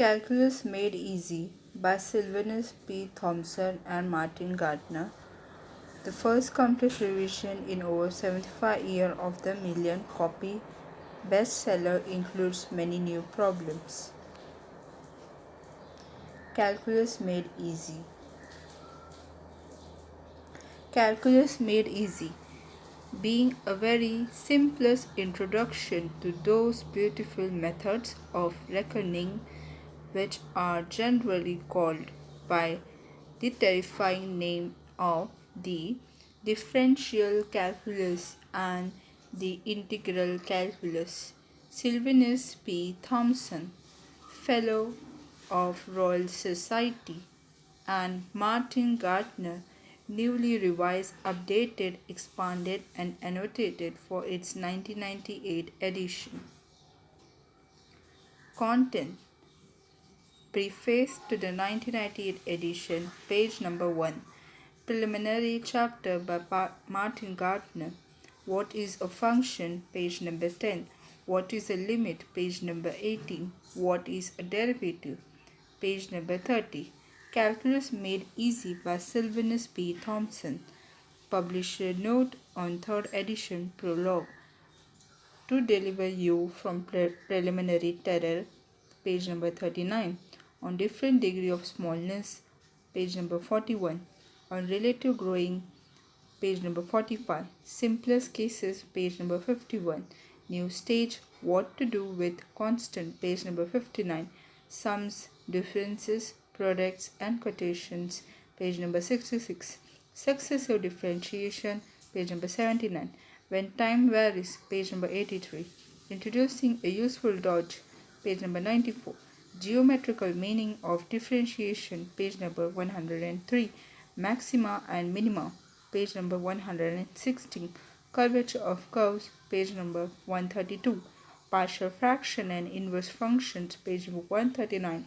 Calculus Made Easy by Sylvanus P. Thompson and Martin Gartner, the first complete revision in over 75 years of the million copy bestseller, includes many new problems. Calculus Made Easy. Calculus Made Easy, being a very simplest introduction to those beautiful methods of reckoning which are generally called by the terrifying name of the differential calculus and the integral calculus. Sylvanus P. Thompson, Fellow of Royal Society, and Martin Gartner, newly revised, updated, expanded, and annotated for its 1998 edition. Content: Preface to the 1998 edition, page number 1. Preliminary chapter by Martin Gartner. What is a function? Page number 10. What is a limit? Page number 18. What is a derivative? Page number 30. Calculus Made Easy by Sylvanus P. Thompson. Publisher note on 3rd edition prologue. To deliver you from preliminary terror, page number 39. On different degree of smallness, page number 41. On relative growing, page number 45. Simplest cases, page number 51. New stage, what to do with constant, page number 59. Sums, differences, products and quotations, page number 66. Successive differentiation, page number 79. When time varies, page number 83. Introducing a useful dodge, page number 94. Geometrical meaning of differentiation, page number 103. Maxima and minima, page number 116. Curvature of curves, page number 132. Partial fraction and inverse functions, page number 139.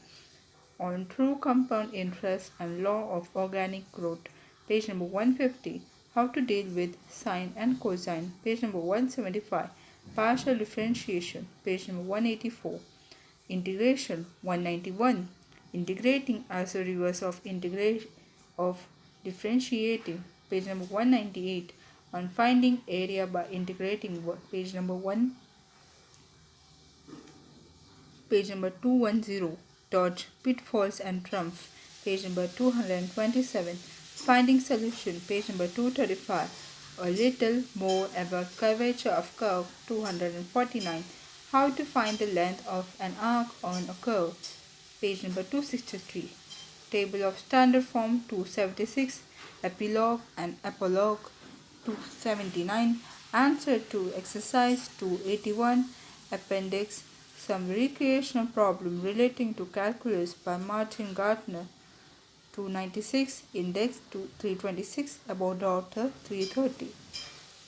On true compound interest and law of organic growth, page number 150. How to deal with sine and cosine, page number 175. Partial differentiation, page number 184. Integration, 191. Integrating as a reverse of integration of differentiating, page number 198. On finding area by integrating, page number 210. Dodge pitfalls and triumph, page number 227. Finding solution, page number 235. A little more about curvature of curve, 249. How to find the length of an arc on a curve, page number 263. Table of standard form, 276. Epilogue and apologue, 279. Answer to exercise 281. Appendix, some recreational problem relating to calculus by Martin Gartner, 296. Index to 326. About the author, 330.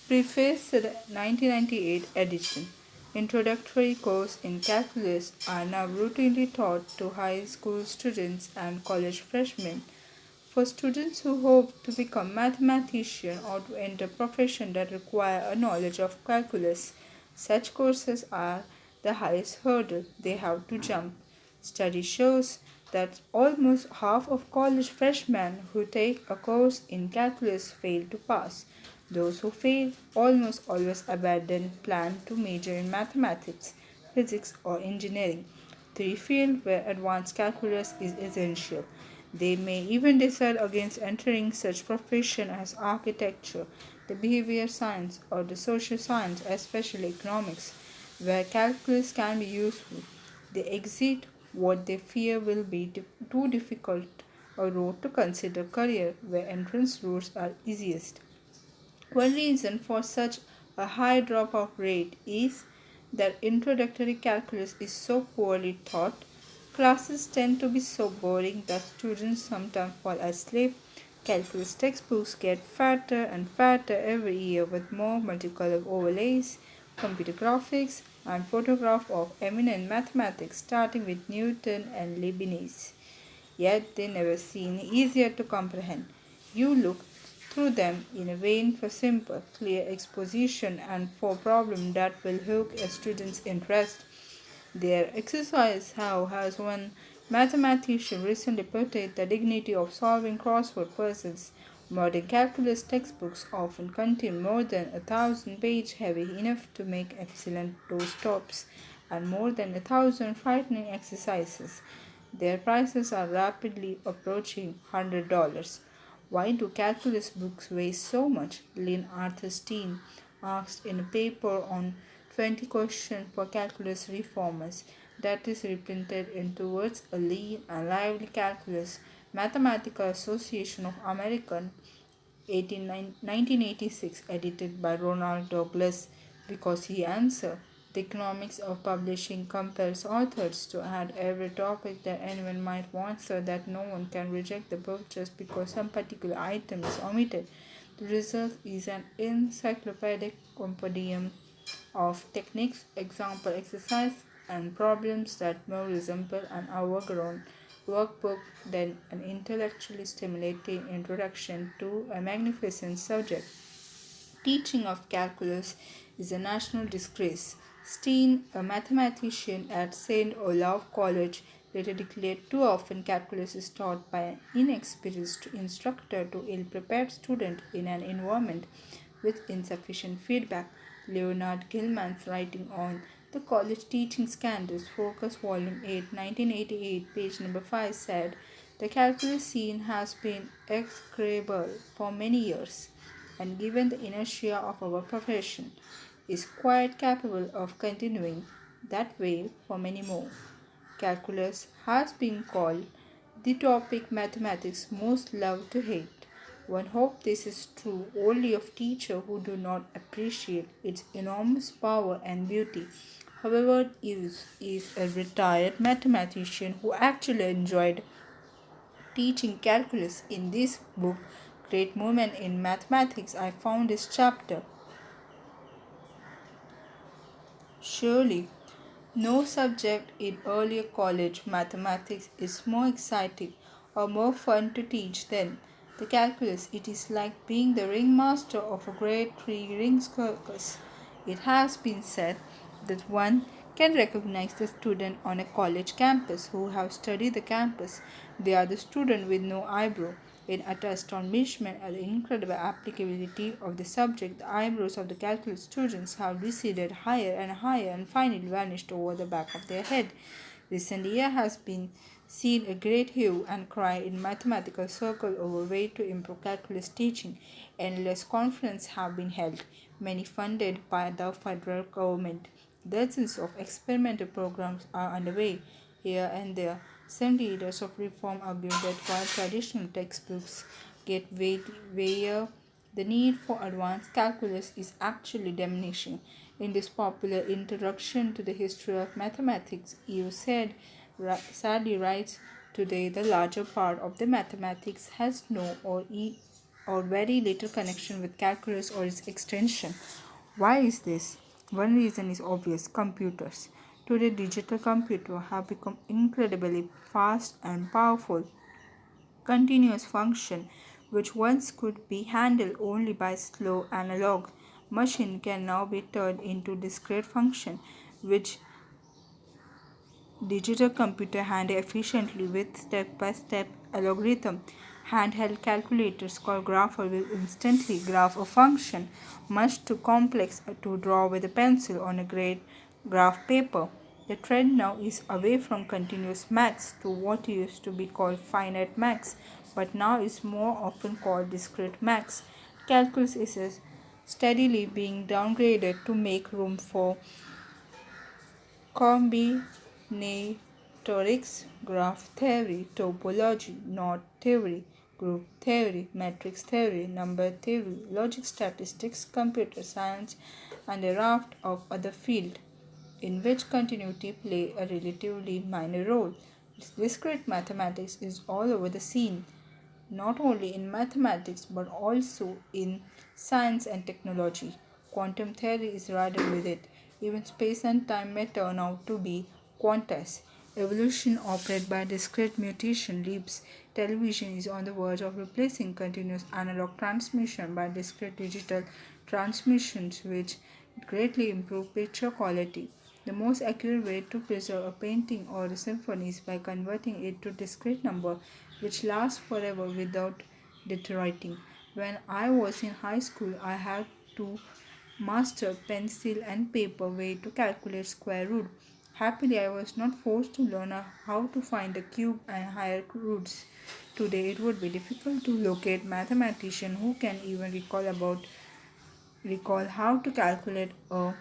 Preface to the 1998 edition. Introductory course in calculus are now routinely taught to high school students and college freshmen. For students who hope to become mathematicians or to enter professions that require a knowledge of calculus, such courses are the highest hurdle they have to jump. Study shows that almost half of college freshmen who take a course in calculus fail to pass. Those who fail almost always abandon plan to major in mathematics, physics, or engineering, three fields where advanced calculus is essential. They may even decide against entering such professions as architecture, the behavior science, or the social science, especially economics, where calculus can be useful. They exit what they fear will be too difficult a road to consider career where entrance routes are easiest. One reason for such a high dropout rate is that introductory calculus is so poorly taught. Classes tend to be so boring that students sometimes fall asleep. Calculus textbooks get fatter and fatter every year with more multicolored overlays, computer graphics, and photographs of eminent mathematics starting with Newton and Leibniz. Yet they never seem easier to comprehend. You look through them in a vain for simple, clear exposition and for problems that will hook a student's interest. Their exercise how has one Mathematicians recently portrayed the dignity of solving crossword puzzles. Modern calculus textbooks often contain more than 1,000 pages heavy enough to make excellent doorstops and more than 1,000 frightening exercises. Their prices are rapidly approaching $100. Why do calculus books weigh so much? Lynn Arthurstein asked in a paper on 20 questions for calculus reformers that is reprinted in Towards a Lean and Lively Calculus, Mathematical Association of American 1986, edited by Ronald Douglas, because he answered. The economics of publishing compels authors to add every topic that anyone might want so that no one can reject the book just because some particular item is omitted. The result is an encyclopedic compendium of techniques, example exercise, and problems that more resemble an overgrown workbook than an intellectually stimulating introduction to a magnificent subject. Teaching of calculus is a national disgrace. Steen, a mathematician at St. Olaf College, later declared too often calculus is taught by an inexperienced instructor to ill-prepared students in an environment with insufficient feedback. Leonard Gilman's writing on the college teaching scandals, Focus Volume 8, 1988, page number 5 said, the calculus scene has been execrable for many years and given the inertia of our profession, is quite capable of continuing that way for many more. Calculus has been called the topic mathematics most love to hate. One hopes this is true only of teachers who do not appreciate its enormous power and beauty. However, is a retired mathematician who actually enjoyed teaching calculus in this book, Great Moment in Mathematics. I found this chapter. Surely, no subject in earlier college mathematics is more exciting or more fun to teach than the calculus. It is like being the ringmaster of a great three-ring circus. It has been said that one can recognize the student on a college campus who have studied the campus. They are the student with no eyebrow. In a test on measurement and the incredible applicability of the subject, the eyebrows of the calculus students have receded higher and finally vanished over the back of their head. Recent year has been seen a great hue and cry in mathematical circles over way to improve calculus teaching. Endless conferences have been held, many funded by the federal government. Dozens of experimental programs are underway here and there. Some leaders of reform argue that while traditional textbooks get weightier, the need for advanced calculus is actually diminishing. In this popular introduction to the history of mathematics, you sadly writes, today the larger part of the mathematics has no or very little connection with calculus or its extension. Why is this? One reason is obvious: computers. Today, digital computers have become incredibly fast and powerful. Continuous function, which once could be handled only by slow analog machine, can now be turned into discrete function, which digital computer handle efficiently with step-by-step algorithm. Handheld calculators called grapher will instantly graph a function much too complex to draw with a pencil on a grey graph paper. The trend now is away from continuous maths to what used to be called finite maths, but now is more often called discrete maths. Calculus is steadily being downgraded to make room for combinatorics, graph theory, topology, knot theory, group theory, matrix theory, number theory, logic, statistics, computer science, and a raft of other fields in which continuity play a relatively minor role. Discrete mathematics is all over the scene, not only in mathematics but also in science and technology. Quantum theory is riddled with it. Even space and time may turn out to be quantized. Evolution operated by discrete mutation leaps. Television is on the verge of replacing continuous analog transmission by discrete digital transmissions, which greatly improve picture quality. The most accurate way to preserve a painting or a symphony is by converting it to discrete number which lasts forever without deteriorating. When I was in high school, I had to master pencil and paper way to calculate square root. Happily, I was not forced to learn how to find the cube and higher roots. Today, it would be difficult to locate mathematician who can even recall how to calculate a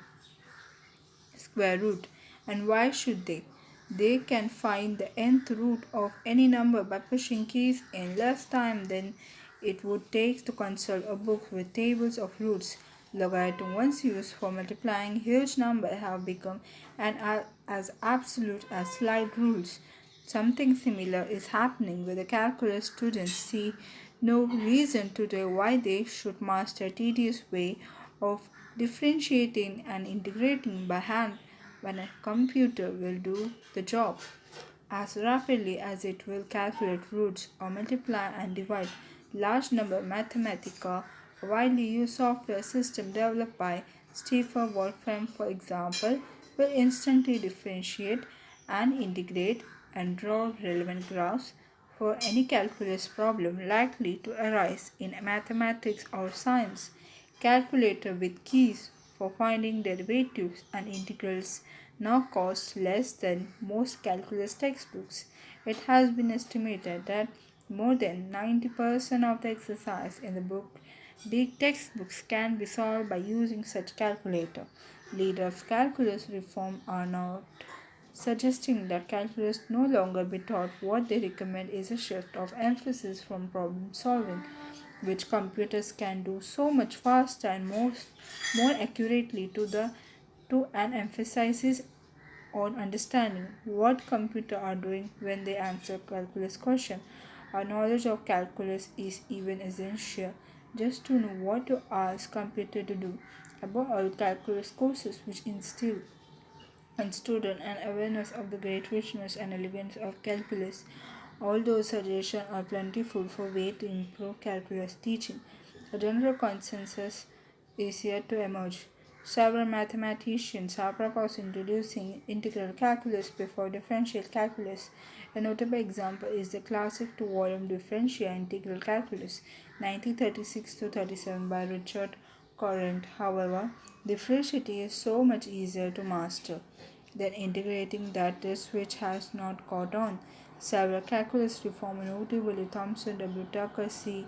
square root. And why should they? They can find the nth root of any number by pushing keys in less time than it would take to consult a book with tables of roots. Logarithm once used for multiplying huge numbers have become as absolute as slide rules. Something similar is happening with the calculus students. See no reason today why they should master a tedious way of differentiating and integrating by hand when a computer will do the job as rapidly as it will calculate roots or multiply and divide large number. Mathematica, a widely used software system developed by Stephen Wolfram, for example, will instantly differentiate and integrate and draw relevant graphs for any calculus problem likely to arise in mathematics or science. Calculator with keys for finding derivatives and integrals now cost less than most calculus textbooks. It has been estimated that more than 90% of the exercise in the big textbooks can be solved by using such calculator. Leaders of calculus reform are not suggesting that calculus no longer be taught. What they recommend is a shift of emphasis from problem solving, which computers can do so much faster and more accurately, to an emphasis on understanding what computers are doing when they answer calculus question. Our knowledge of calculus is even essential just to know what to ask computer to do. Above all, calculus courses which instill and student an awareness of the great richness and elegance of calculus. Although suggestions are plentiful for ways to improve calculus teaching, a general consensus is yet to emerge. Several mathematicians have proposed introducing integral calculus before differential calculus. A notable example is the classic two-volume differential integral calculus, 1936 to 37 by Richard Courant. However, differentiality is so much easier to master than integrating that this which has not caught on. Several calculus reformers, notably Thompson W. Tucker C.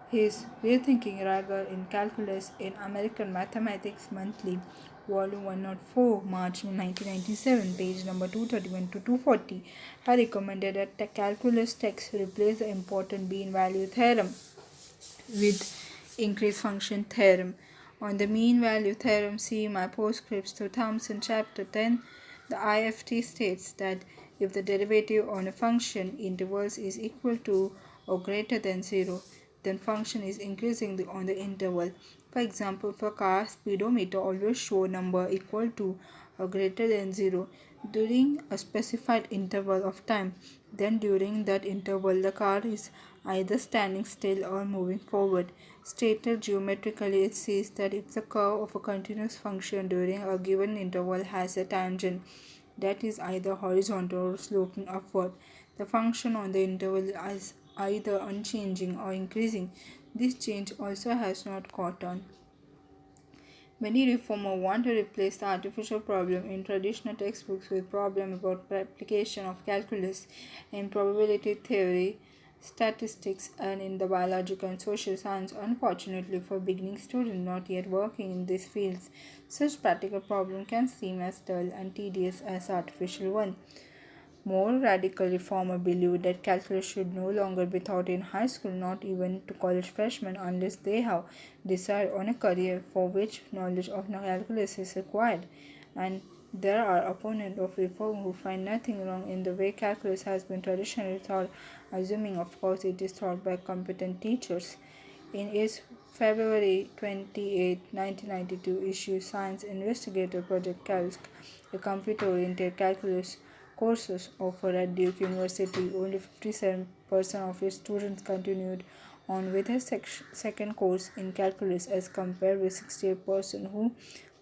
His Rethinking Rigor in Calculus in American Mathematics Monthly, Volume 104, March 1997, page number 231 to 240, had recommended that the calculus text replace the important mean value theorem with increase function theorem. On the mean value theorem, see my postscripts to Thompson chapter 10. The IFT states that if the derivative on a function intervals is equal to or greater than 0, then function is increasing on the interval. For example, if a car speedometer always show number equal to or greater than 0 during a specified interval of time, then during that interval the car is either standing still or moving forward. Stated geometrically, it says that if the curve of a continuous function during a given interval has a tangent that is either horizontal or sloping upward, the function on the interval is either unchanging or increasing. This change also has not caught on. Many reformers want to replace the artificial problem in traditional textbooks with problem about application of calculus in probability theory, statistics, and in the biological and social science. Unfortunately for beginning students not yet working in these fields, such practical problem can seem as dull and tedious as artificial one. More radical reformers believe that calculus should no longer be taught in high school, not even to college freshmen, unless they have decided on a career for which knowledge of calculus is required. And there are opponents of reform who find nothing wrong in the way calculus has been traditionally taught, assuming, of course, it is taught by competent teachers. In its February 28, 1992 issue, Science Investigator Project Calc, a computer-oriented calculus courses offered at Duke University, only 57% of its students continued on with a second course in calculus as compared with 68% who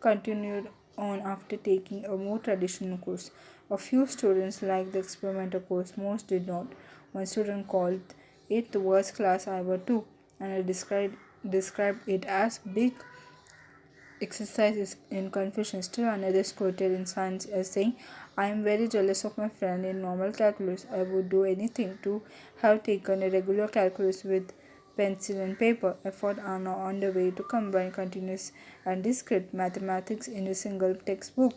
continued on after taking a more traditional course. A few students liked the experimental course, most did not. One student called it the worst class I ever took, and I described it as big exercises in confusion. Still another quoted in science as saying, I am very jealous of my friend in normal calculus. I would do anything to have taken a regular calculus with pencil and paper. Efforts are now on the way to combine continuous and discrete mathematics in a single textbook.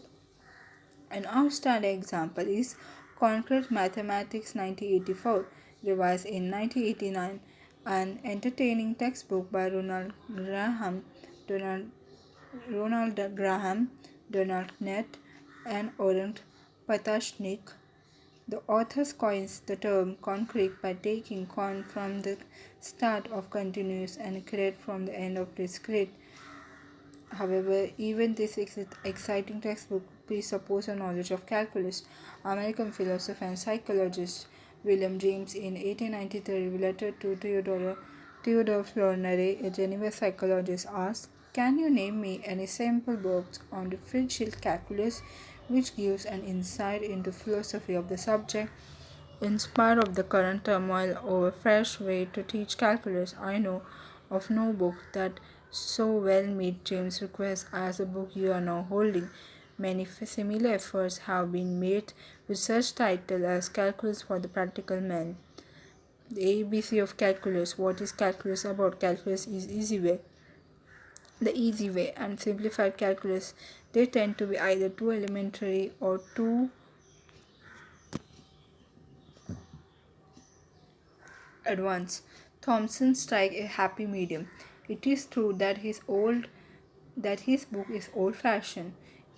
An outstanding example is Concrete Mathematics 1984, revised in 1989, an entertaining textbook by Donald Ronald Graham, Donald Knet, and Orent Patashnik. The authors coins the term concrete by taking con from the start of continuous and crete from the end of discrete. However, even this exciting textbook presupposes a knowledge of calculus. American philosopher and psychologist William James in 1893 related to Theodore Flournoy, a Geneva psychologist, asked, can you name me any sample books on differential calculus which gives an insight into philosophy of the subject? In spite of the current turmoil over fresh way to teach calculus, I know of no book that so well meet James' request as the book you are now holding. Many similar efforts have been made with such titles as Calculus for the Practical Man, the ABC of Calculus, What is Calculus About? Calculus is Easy Way, The Easy Way, and Simplified Calculus. They tend to be either too elementary or too advanced. Thompson strike a happy medium. It is true that his book is old-fashioned,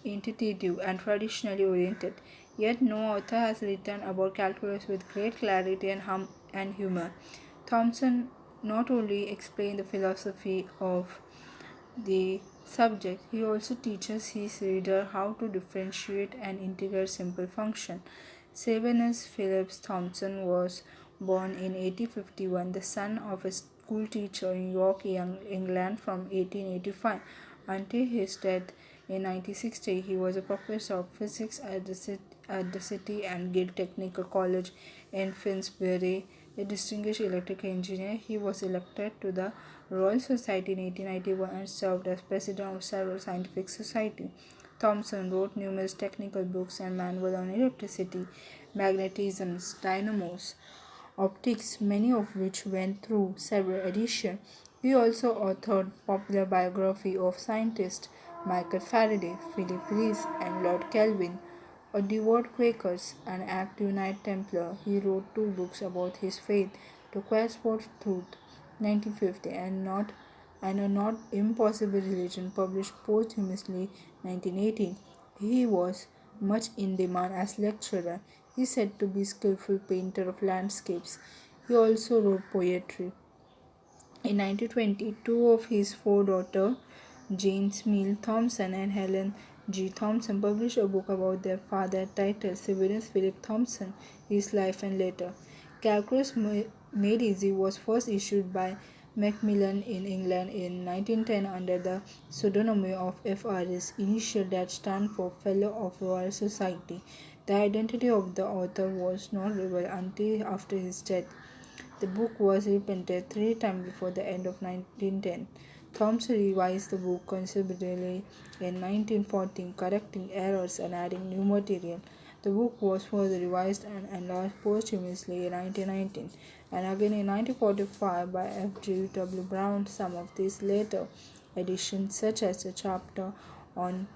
intuitive, and traditionally oriented. Yet no author has written about calculus with great clarity and humor. Thompson not only explained the philosophy of the subject, he also teaches his reader how to differentiate and integrate simple functions. Sylvanus Phillips Thompson was born in 1851, the son of a schoolteacher in York, England from 1885 until his death in 1960. He was a professor of physics at the City and Guild Technical College in Finsbury. A distinguished electrical engineer, he was elected to the Royal Society in 1891 and served as president of several scientific societies. Thompson wrote numerous technical books and manuals on electricity, magnetism, dynamos, optics, many of which went through several editions. He also authored popular biography of scientists Michael Faraday, Philip Reese, and Lord Kelvin. A devout Quaker and active Knight Templar, he wrote two books about his faith, The Quest for Truth, 1950, and A Not Impossible Religion, published posthumously 1918. He was much in demand as lecturer. He is said to be a skillful painter of landscapes. He also wrote poetry. In 1920, two of his four daughters, Jane Smith Thompson and Helen G. Thompson, published a book about their father titled Sylvanus Philip Thompson, His Life and Letter. Calculus Made Easy was first issued by Macmillan in England in 1910 under the pseudonym of F.R.S., initial that stand for Fellow of Royal Society. The identity of the author was not revealed until after his death. The book was reprinted three times before the end of 1910. Thompson revised the book considerably in 1914, correcting errors and adding new material. The book was further revised and enlarged posthumously in 1919, and again in 1945 by F. G. W. Brown. Some of these later editions, such as the chapter on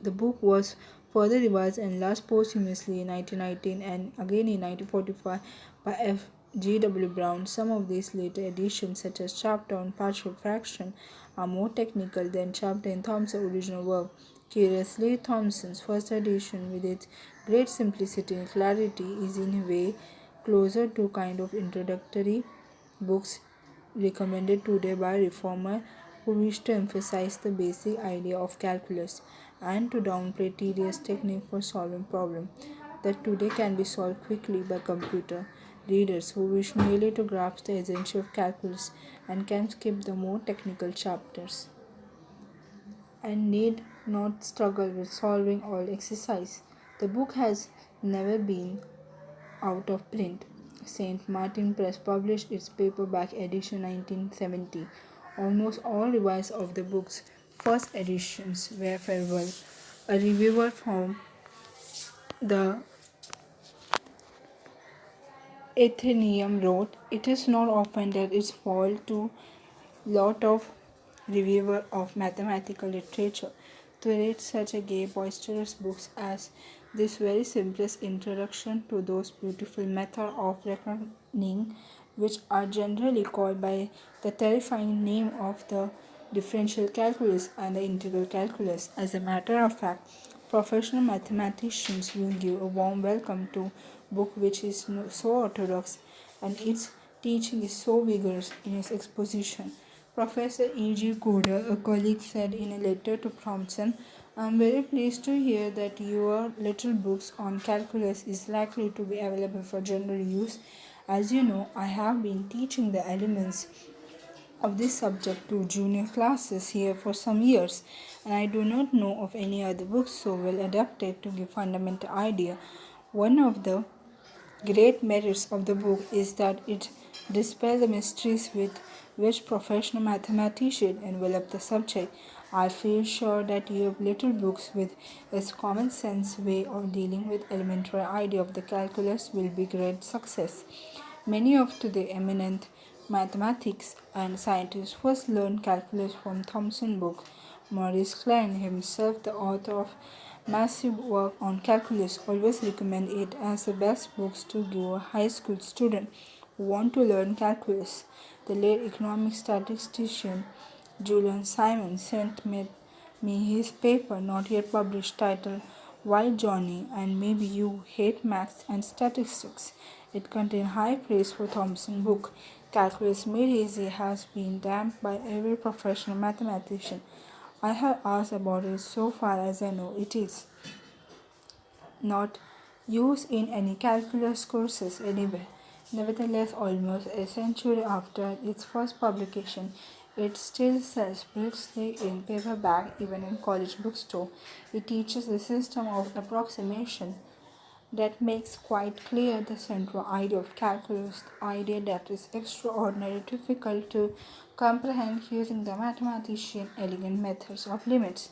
the book, was further revised and enlarged posthumously in 1919 and again in 1945 by F. G. W. Brown. Some of these later editions, such as chapter on partial fraction, are more technical than chapter in Thompson's original work. Curiously, Thompson's first edition, with its great simplicity and clarity, is in a way closer to kind of introductory books recommended today by reformers who wish to emphasize the basic idea of calculus and to downplay tedious technique for solving problems that today can be solved quickly by computer. Readers who wish merely to grasp the essence of calculus and can skip the more technical chapters. and need not struggle with solving all exercise. The book has never been out of print. St. Martin Press published its paperback edition 1970. Almost all revised of the book's first editions were farewell. A reviewer from the Athenaeum wrote, "It is not often that it's fall to lot of reviewer of mathematical literature to read such a gay, boisterous books as this very simplest introduction to those beautiful methods of reckoning which are generally called by the terrifying name of the differential calculus and the integral calculus. As a matter of fact, professional mathematicians will give a warm welcome to book which is so orthodox and its teaching is so vigorous in its exposition." Professor E.G. Coder, a colleague, said in a letter to Thompson, "I am very pleased to hear that your little books on calculus is likely to be available for general use. As you know, I have been teaching the elements of this subject to junior classes here for some years, and I do not know of any other books so well adapted to give fundamental idea. One of the great merits of the book is that it dispels the mysteries with which professional mathematicians envelop the subject. I feel sure that your little books with its common sense way of dealing with elementary idea of the calculus will be great success. Many of today eminent mathematics and scientists first learned calculus from Thompson book. Maurice Klein, himself the author of massive work on calculus, always recommend it as the best books to give a high school student who want to learn calculus. The late economic statistician Julian Simon sent me his paper, not yet published, titled "Why Johnny and Maybe You Hate Maths and Statistics." It contained high praise for Thompson's book. Calculus Made Easy has been damned by every professional mathematician I have asked about it. So far as I know, it is not used in any calculus courses anywhere. Nevertheless, almost a century after its first publication, it still sells briskly in paperback, even in college bookstore. It teaches the system of approximation that makes quite clear the central idea of calculus, the idea that is extraordinarily difficult to comprehend using the mathematician elegant methods of limits.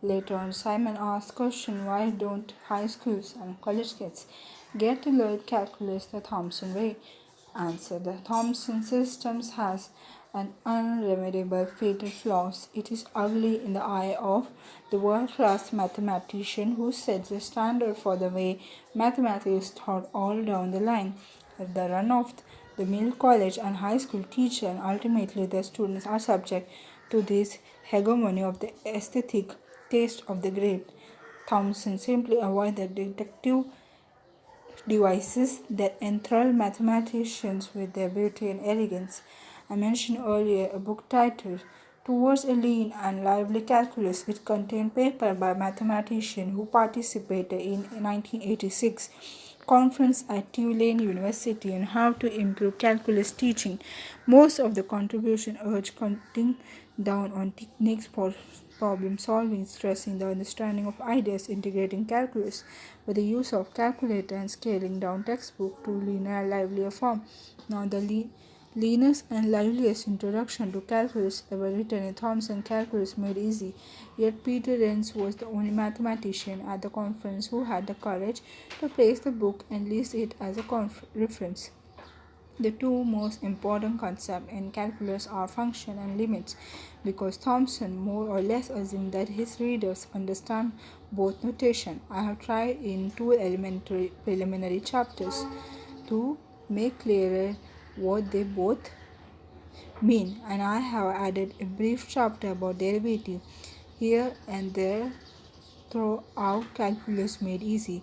Later on, Simon asked the question, why don't high schools and college kids get to learn calculus the Thompson way? Answer: the Thompson system has an unremediable fatal flaws. It is ugly in the eye of the world-class mathematician who sets the standard for the way mathematics is taught all down the line. At the run of the mill college and high school teacher, and ultimately the students are subject to this hegemony of the aesthetic taste of the great. Thompson simply avoid the deductive devices that enthrall mathematicians with their beauty and elegance. I mentioned earlier a book titled "Towards a Lean and Lively Calculus." It contained paper by mathematicians who participated in 1986 conference at Tulane University on how to improve calculus teaching. Most of the contribution urged cutting down on techniques for problem solving, stressing the understanding of ideas, integrating calculus with the use of calculator, and scaling down textbook to leaner and livelier form. Now the leanest and liveliest introduction to calculus ever written in Thomson, Calculus Made Easy. Yet Peter Renz was the only mathematician at the conference who had the courage to praise the book and list it as a reference. The two most important concepts in calculus are function and limits, because Thompson more or less assumed that his readers understand both notation. I have tried in two elementary preliminary chapters to make clearer what they both mean, and I have added a brief chapter about derivative here and there throughout Calculus Made Easy.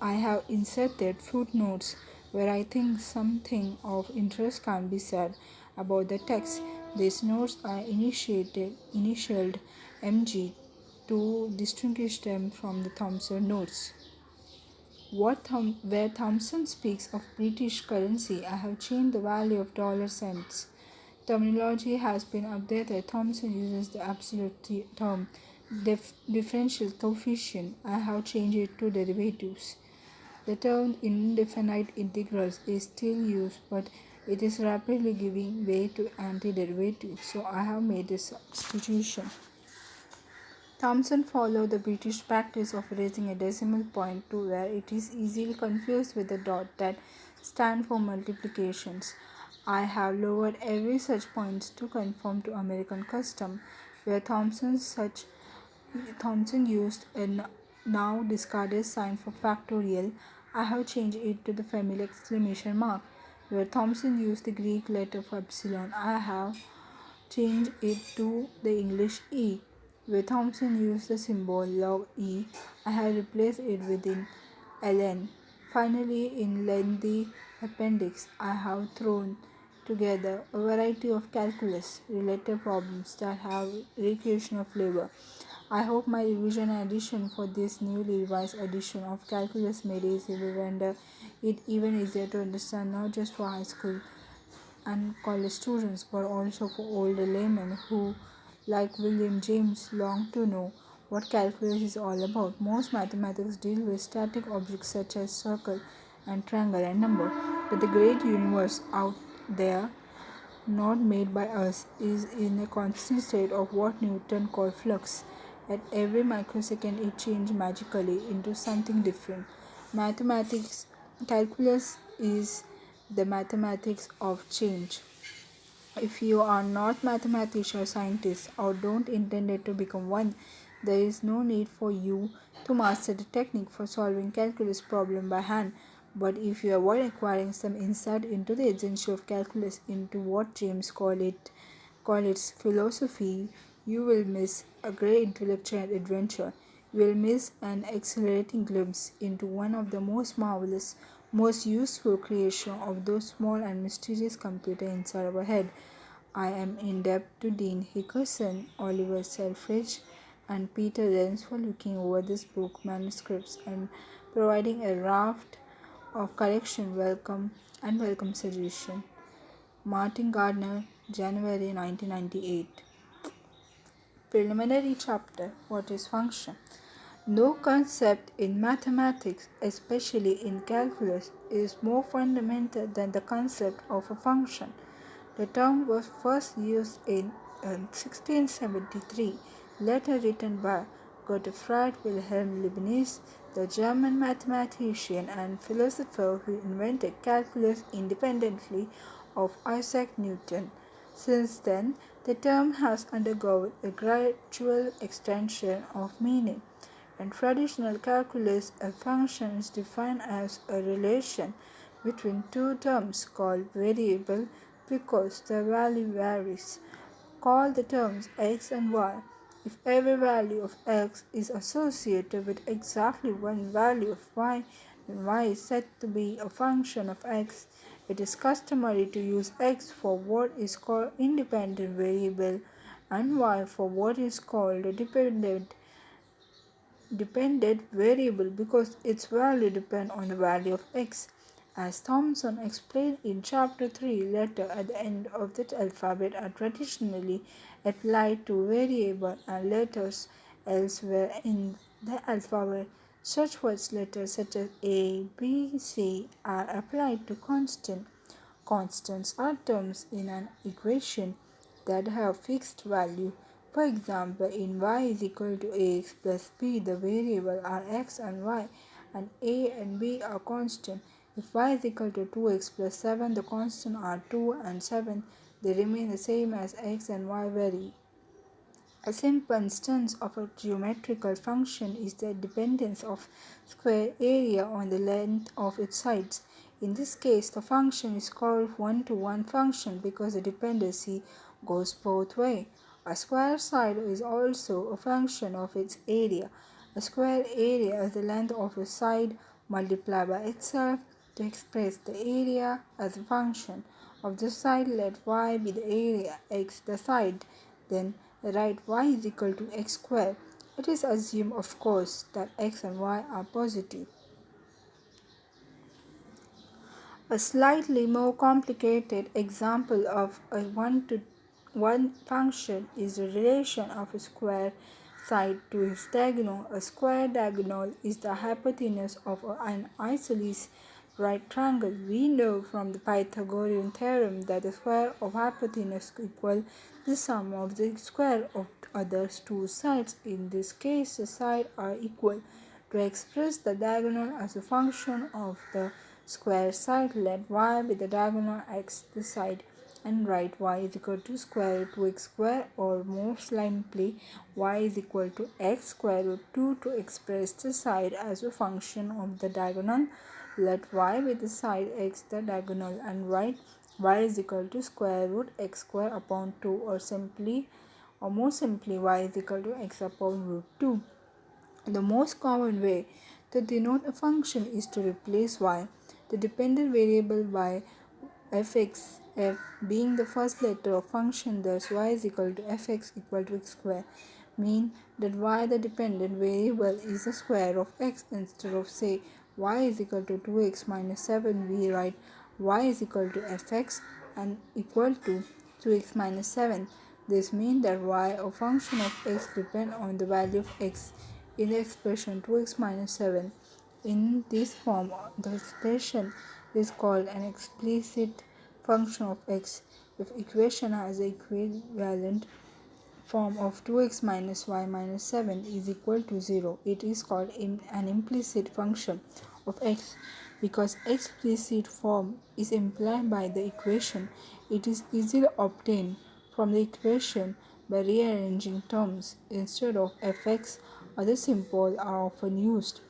I have inserted footnotes where I think something of interest can be said about the text. These notes are initialed MG to distinguish them from the Thompson notes. Where Thompson speaks of British currency, I have changed the value of dollar cents Terminology has been updated. Thompson uses the absolute term differential coefficient. I have changed it to derivatives. The term indefinite integrals is still used, but it is rapidly giving way to antiderivatives, so I have made a substitution. Thompson followed the British practice of erasing a decimal point to where it is easily confused with the dot that stand for multiplications. I have lowered every such points to conform to American custom, where Thompson used a now discarded sign for factorial. I have changed it to the familiar exclamation mark. Where Thompson used the Greek letter for epsilon, I have changed it to the English E. Where Thompson used the symbol log E, I have replaced it with an ln. Finally, in lengthy appendix, I have thrown together a variety of calculus-related problems that have recreational flavor. I hope my revision and addition for this newly revised edition of calculus made easy will render it even easier to understand, not just for high school and college students, but also for older laymen who, like William James, long to know what calculus is all about. Most mathematics deal with static objects such as circle and triangle and number, but the great universe out there, not made by us, is in a constant state of what Newton called flux. At every microsecond, it changes magically into something different. Mathematics, calculus is the mathematics of change. If you are not mathematician or scientist or don't intend to become one, there is no need for you to master the technique for solving calculus problem by hand. But if you avoid acquiring some insight into the essential of calculus, into what James call its philosophy, you will miss a great intellectual adventure. You will miss an exhilarating glimpse into one of the most marvelous, most useful creation of those small and mysterious computers inside our head. I am in debt to Dean Hickerson, Oliver Selfridge, and Peter Lenz for looking over this book manuscripts and providing a raft of correction welcome suggestion. Martin Gardner, January 1998. Preliminary chapter. What is function? No concept in mathematics, especially in calculus, is more fundamental than the concept of a function. The term was first used in 1673, letter written by Gottfried Wilhelm Leibniz, the German mathematician and philosopher who invented calculus independently of Isaac Newton. Since then, the term has undergone a gradual extension of meaning. In traditional calculus, a function is defined as a relation between two terms called variable because the value varies. Call the terms x and y. If every value of x is associated with exactly one value of y, then y is said to be a function of x. It is customary to use x for what is called independent variable and y for what is called a dependent variable because its value depends on the value of x. As Thompson explained in Chapter 3, letters at the end of the alphabet are traditionally applied to variables and letters elsewhere in the alphabet. Such words letters such as A, B, C are applied to constants. Constants are terms in an equation that have fixed value. For example, in y is equal to ax plus b, the variables are x and y, and a and b are constant. If y is equal to 2x plus 7, the constants are 2 and 7. They remain the same as x and y vary. A simple instance of a geometrical function is the dependence of square area on the length of its sides. In this case, the function is called one-to-one function because the dependency goes both ways. A square side is also a function of its area. A square area is the length of a side multiplied by itself. To express the area as a function of the side, let y be the area, x the side. Then write y is equal to x squared. It is assumed, of course, that x and y are positive. A slightly more complicated example of a one-to-one function is the relation of a square side to its diagonal. A square diagonal is the hypotenuse of an isosceles right triangle. We know from the Pythagorean theorem that the square of hypotenuse equals the sum of the square of other two sides. In this case, the sides are equal. To express the diagonal as a function of the square side, let y be the diagonal x the side and write y is equal to square root 2x square, or more simply y is equal to x square root 2. To express the side as a function of the diagonal, let y be the side x the diagonal and write y is equal to square root x square upon 2, or more simply y is equal to x upon root 2. The most common way to denote a function is to replace y, the dependent variable, by fx, f being the first letter of function. Thus y is equal to fx equal to x square, mean that y, the dependent variable, is the square of x. Instead of say y is equal to 2x minus 7, we write y is equal to fx and equal to 2x minus 7. This means that y, a function of x, depends on the value of x in the expression 2x minus 7. In this form, the expression is called an explicit function of x. If equation has the equivalent form of 2x minus y minus 7 is equal to 0, it is called an implicit function of x. Because explicit form is implied by the equation, it is easily obtained from the equation by rearranging terms. Instead of fx, other symbols are often used.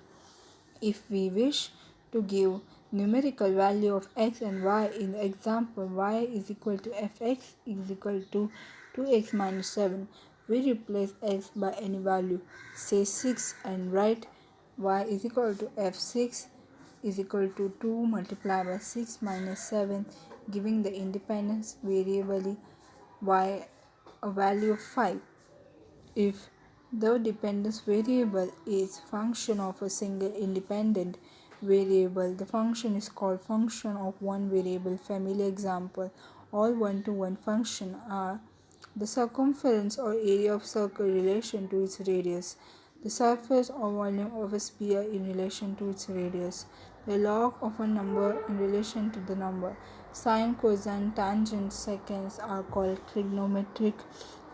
If we wish to give numerical value of x and y in the example y is equal to fx is equal to 2x minus 7, we replace x by any value, say 6, and write y is equal to f6 is equal to 2 multiplied by 6 minus 7, giving the independent variable y a value of 5. If the dependence variable is function of a single independent variable, the function is called function of one variable. Family example: all one-to-one functions are the circumference or area of circle in relation to its radius, the surface or volume of a sphere in relation to its radius, the log of a number in relation to the number. Sine, cosine, tangent, seconds are called trigonometric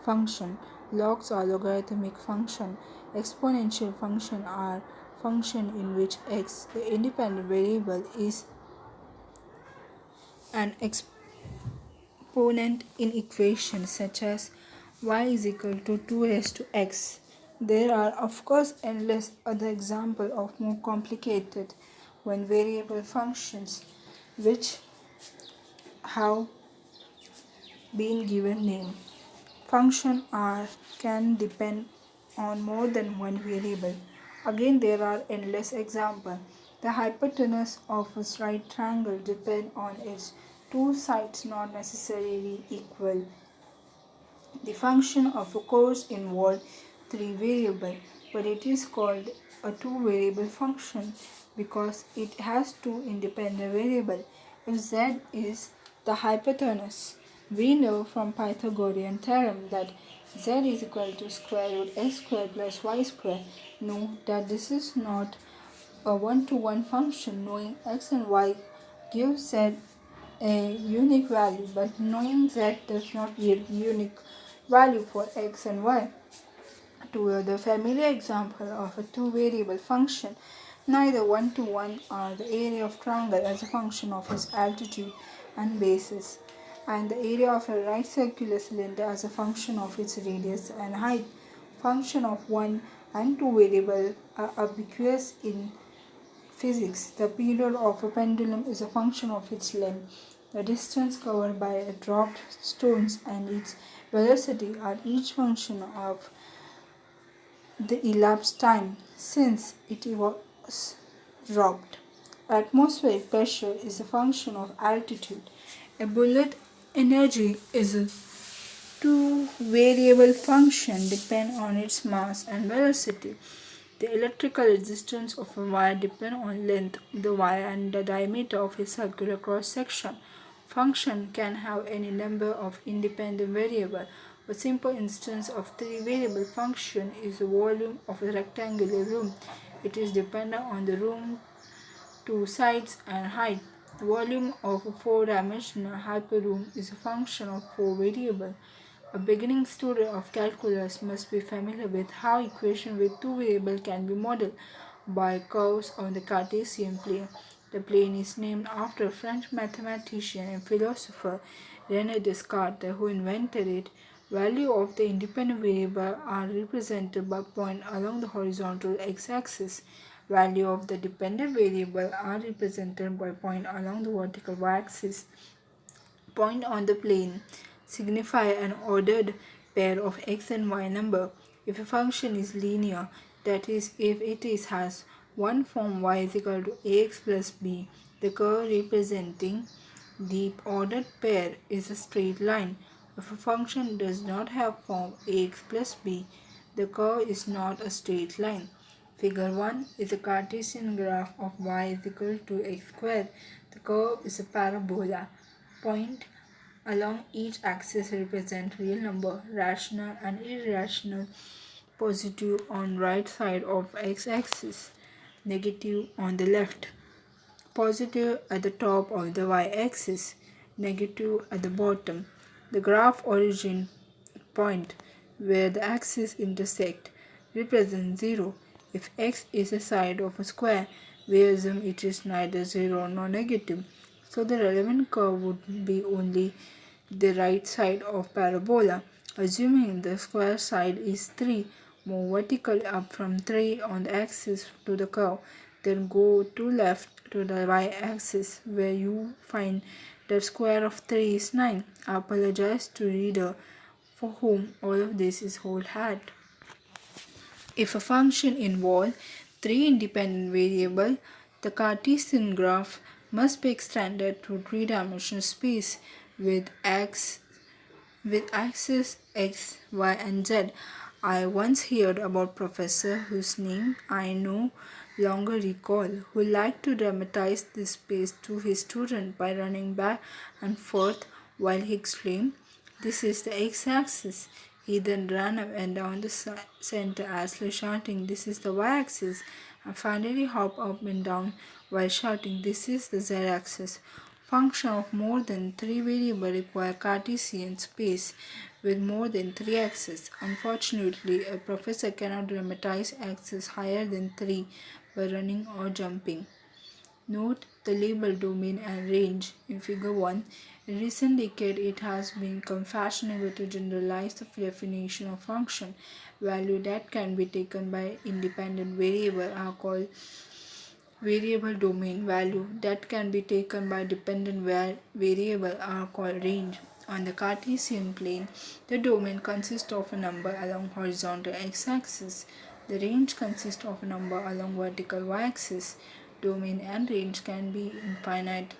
function. Logs are logarithmic function. Exponential function are function in which x, the independent variable, is an exponent in equations such as y is equal to 2 raised to x. There are of course endless other examples of more complicated one variable functions which have been given name. Function R can depend on more than one variable. Again, there are endless examples. The hypotenuse of a right triangle depends on its two sides not necessarily equal. The function of a course involves three variables, but it is called a two-variable function because it has two independent variables. If z is the hypotenuse, we know from Pythagorean theorem that z is equal to square root x squared plus y squared. Note that this is not a one-to-one function. Knowing x and y gives z a unique value, but knowing z does not yield unique value for x and y. To the familiar example of a two-variable function, neither one-to-one are the area of triangle as a function of its altitude and basis, and the area of a right circular cylinder as a function of its radius and height. Function of one and two variables are ubiquitous in physics. The period of a pendulum is a function of its length. The distance covered by a dropped stone and its velocity are each function of the elapsed time since it was dropped. Atmospheric pressure is a function of altitude. A bullet energy is a two-variable function depending on its mass and velocity. The electrical resistance of a wire depends on length of the wire and the diameter of its circular cross-section. Function can have any number of independent variables. A simple instance of three-variable function is the volume of a rectangular room. It is dependent on the room, two sides, and height. The volume of a four-dimensional hyperroom is a function of four variables. A beginning student of calculus must be familiar with how equations with two variables can be modeled by curves on the Cartesian plane. The plane is named after a French mathematician and philosopher René Descartes, who invented it. Values of the independent variable are represented by points along the horizontal x-axis. Values of the dependent variable are represented by points along the vertical y-axis. Point on the plane signify an ordered pair of x and y number. If a function is linear, that is, if it has one form y is equal to ax plus b, the curve representing the ordered pair is a straight line. If a function does not have form ax plus b, the curve is not a straight line. Figure 1 is a Cartesian graph of y is equal to x squared. The curve is a parabola. Point along each axis represent real number, rational and irrational, positive on right side of x-axis, negative on the left, positive at the top of the y-axis, negative at the bottom. The graph origin point where the axes intersect represents 0. If x is a side of a square, we assume it is neither 0 nor negative, so the relevant curve would be only the right side of parabola. Assuming the square side is 3, move vertically up from 3 on the axis to the curve, then go to left to the y-axis where you find that square of 3 is 9. I apologize to reader for whom all of this is whole hat. If a function involves three independent variables, the Cartesian graph must be extended to three-dimensional space with axes x, y, and z. I once heard about a professor whose name I no longer recall, who liked to dramatize this space to his student by running back and forth while he exclaimed, "This is the x-axis." He then ran up and down the center as shouting, "This is the y-axis," and finally hopped up and down while shouting, "This is the z-axis." Function of more than three variables require Cartesian space with more than three axes. Unfortunately, a professor cannot dramatize axes higher than 3 by running or jumping. Note the label domain and range in Figure 1. In recent decades, it has become fashionable to generalize the definition of function. Values that can be taken by independent variables are called variable domain. Value that can be taken by dependent variable are called range. On the Cartesian plane, the domain consists of a number along horizontal x-axis. The range consists of a number along vertical y-axis. Domain and range can be infinite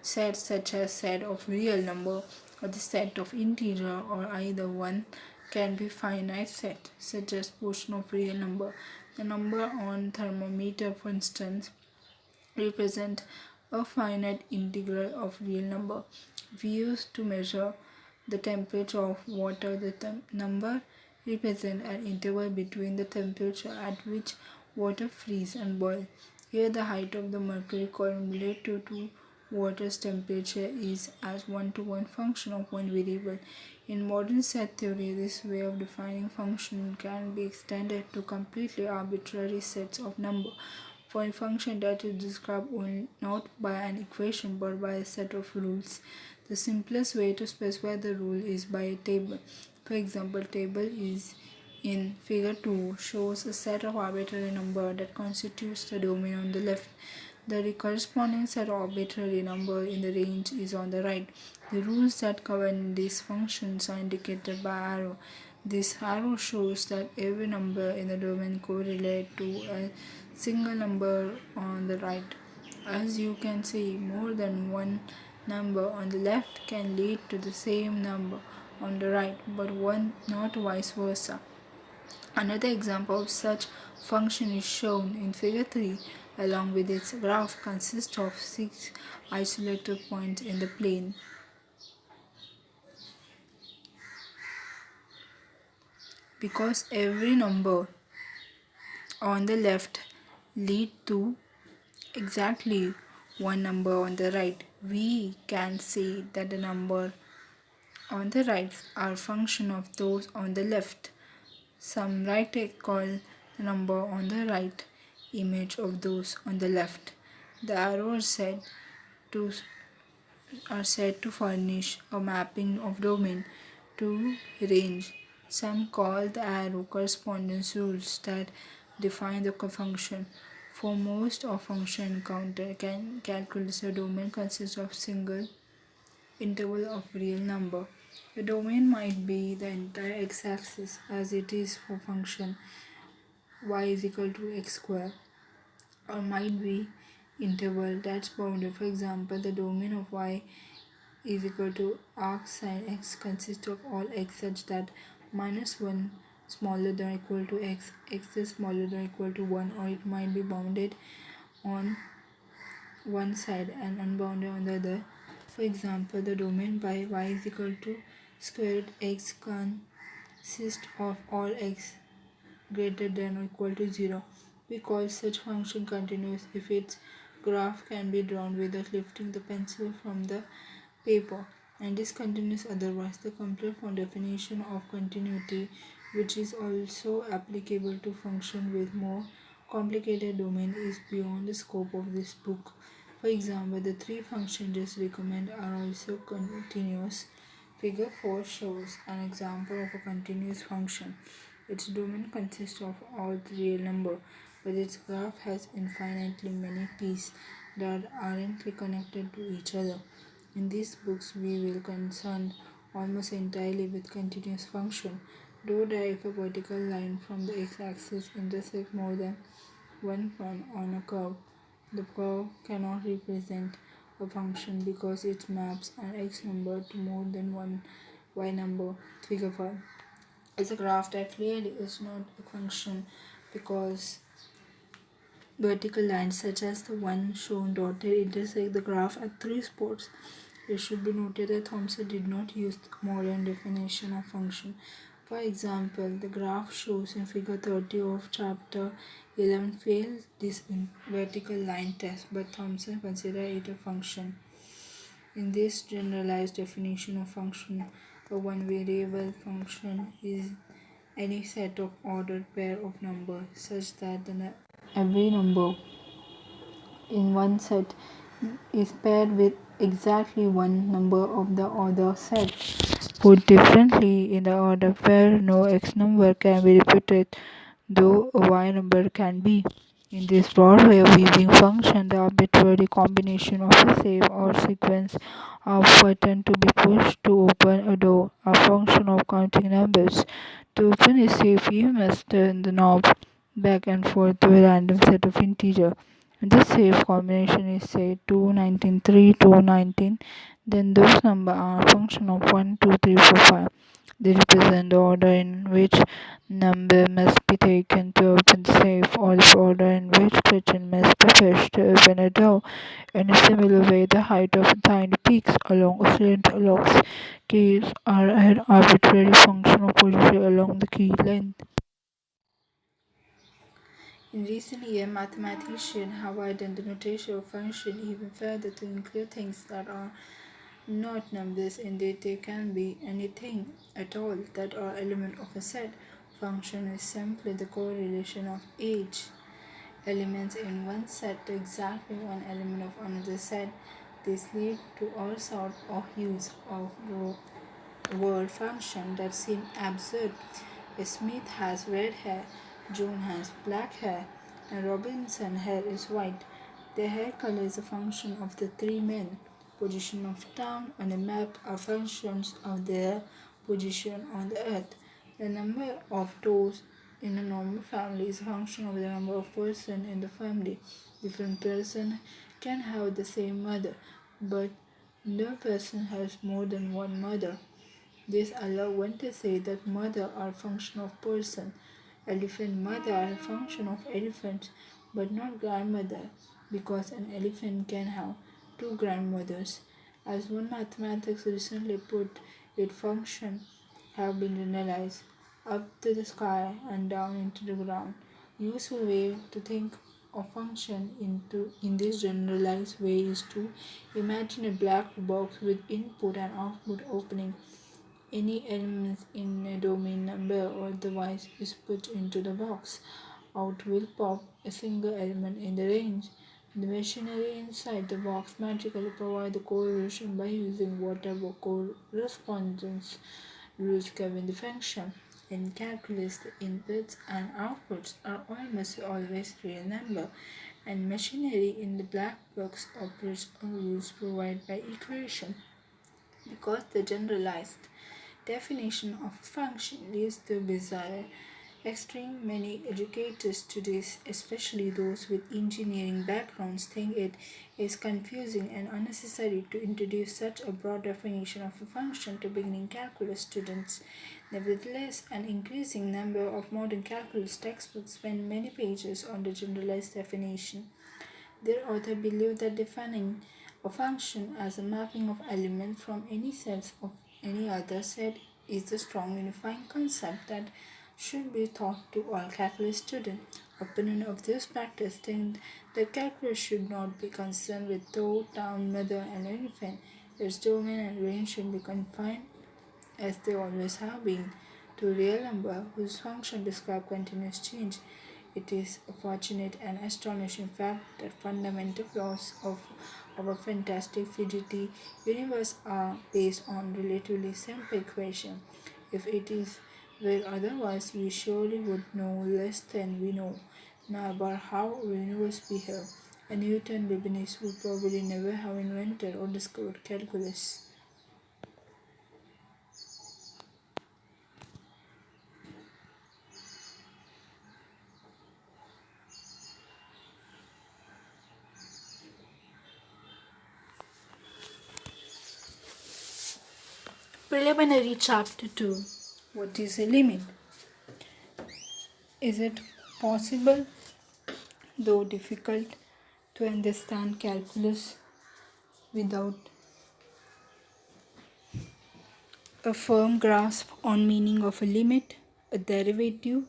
sets such as set of real number or the set of integer, or either one can be finite set such as portion of real number. The number on thermometer, for instance, represent a finite integral of real number. If used to measure the temperature of water, the number represents an interval between the temperature at which water freezes and boils. Here the height of the mercury column relative to water's temperature is as one-to-one function of one variable. In modern set theory, this way of defining function can be extended to completely arbitrary sets of numbers. For a function that is described not by an equation but by a set of rules, the simplest way to specify the rule is by a table. For example, table is in Figure 2 shows a set of arbitrary numbers that constitutes the domain on the left. The corresponding set of arbitrary numbers in the range is on the right. The rules that govern these functions are indicated by arrow. This arrow shows that every number in the domain correlates to a single number on the right. As you can see, more than one number on the left can lead to the same number on the right, but one not vice versa. Another example of such function is shown in figure 3 along with its graph consists of 6 isolated points in the plane. Because every number on the left lead to exactly one number on the right, we can say that the number on the right are function of those on the left. Some writers call the number on the right image of those on the left. The arrows to are said to furnish a mapping of domain to range. Some call the arrow correspondence rules that define the function. For most of function counter can calculate the domain consists of single interval of real number. The domain might be the entire x-axis as it is for function y is equal to x square, or might be interval that's bounded. For example, the domain of y is equal to arc sin x consists of all x such that -1 smaller than or equal to x, x is smaller than or equal to 1, or it might be bounded on one side and unbounded on the other. For example, the domain by y is equal to square root x consists of all x greater than or equal to 0. We call such function continuous if its graph can be drawn without lifting the pencil from the paper, and is continuous otherwise. The complete form definition of continuity, which is also applicable to function with more complicated domain, is beyond the scope of this book. For example, the three functions just recommended are also continuous. Figure 4 shows an example of a continuous function. Its domain consists of all real numbers, but its graph has infinitely many pieces that aren't connected to each other. In these books, we will concern almost entirely with continuous function. Though that if a vertical line from the x-axis intersects more than one point on a curve, the curve cannot represent a function because it maps an x number to more than one y number. Figure 5 is a graph that clearly is not a function because vertical lines such as the one shown dotted intersect the graph at three spots. It should be noted that Thompson did not use the modern definition of function. For example, the graph shows in figure 30 of chapter 11 failed this vertical line test, but Thompson considered it a function. In this generalized definition of function, the one variable function is any set of ordered pair of numbers such that every number in one set is paired with exactly one number of the other set. Put differently, in the order pair, no x number can be repeated, though a y number can be. In this broad way of viewing function, the arbitrary combination of a save or sequence of button to be pushed to open a door, a function of counting numbers. To open a safe, you must turn the knob back and forth to a random set of integer. The safe combination is say 2, 19, 3, 2, 19. Then those numbers are a function of 1, 2, 3, 4, 5. They represent the order in which number must be taken to open the safe, or the order in which button must be pushed to open a door. In a similar way, the height of tiny peaks along a cylinder locks keys are an arbitrary function of position along the key length. In recent years, mathematicians have widened the notation of function even further to include things that are not numbers. Indeed, they can be anything at all that are element of a set. Function is simply the correlation of each elements in one set to exactly one element of another set. This leads to all sorts of use of word function that seem absurd. Smith has red hair, John has black hair, and Robinson's hair is white. Their hair color is a function of the three men. Position of town on a map are functions of their position on the earth. The number of toes in a normal family is a function of the number of persons in the family. Different persons can have the same mother, but no person has more than one mother. This allows one to say that mother are function of person. Elephant mother are a function of elephants but not grandmother because an elephant can have two grandmothers. As one mathematics recently put it, function have been generalized up to the sky and down into the ground. Useful way to think of function in this generalized way is to imagine a black box with input and output opening. Any elements in a domain number or device is put into the box. Out will pop a single element in the range. The machinery inside the box magically provides the correlation by using whatever correspondence rules govern the function. In calculus, the inputs and outputs are almost always real number, and machinery in the black box operates on rules provided by equation. Because the generalized definition of a function leads to bizarre extreme, many educators today, especially those with engineering backgrounds, think it is confusing and unnecessary to introduce such a broad definition of a function to beginning calculus students. Nevertheless, an increasing number of modern calculus textbooks spend many pages on the generalized definition. Their author believed that defining a function as a mapping of elements from any sets of any other set is a strong unifying concept that should be taught to all calculus students. Opponents of this practice think that calculus should not be concerned with thought, town, mother, and elephant. Its domain and range should be confined, as they always have been, to a real number whose function describe continuous change. It is a fortunate and astonishing fact that fundamental laws of our fantastic fidgety universe are based on relatively simple equations. If it is were otherwise, we surely would know less than we know now about how our universe behaves. And Newton Leibniz would probably never have invented or discovered calculus. Preliminary Chapter 2. What is a limit? Is it possible, though difficult, to understand calculus without a firm grasp on meaning of a limit, a derivative,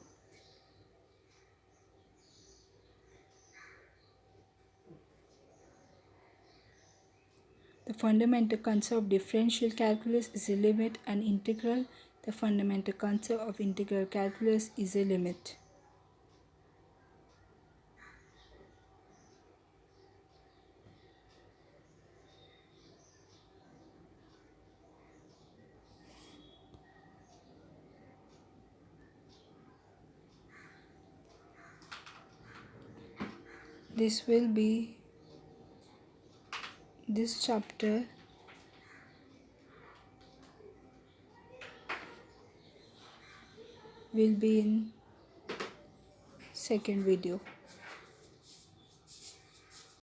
the fundamental concept of differential calculus is a limit and integral. The fundamental concept of integral calculus is a limit. This chapter will be in second video.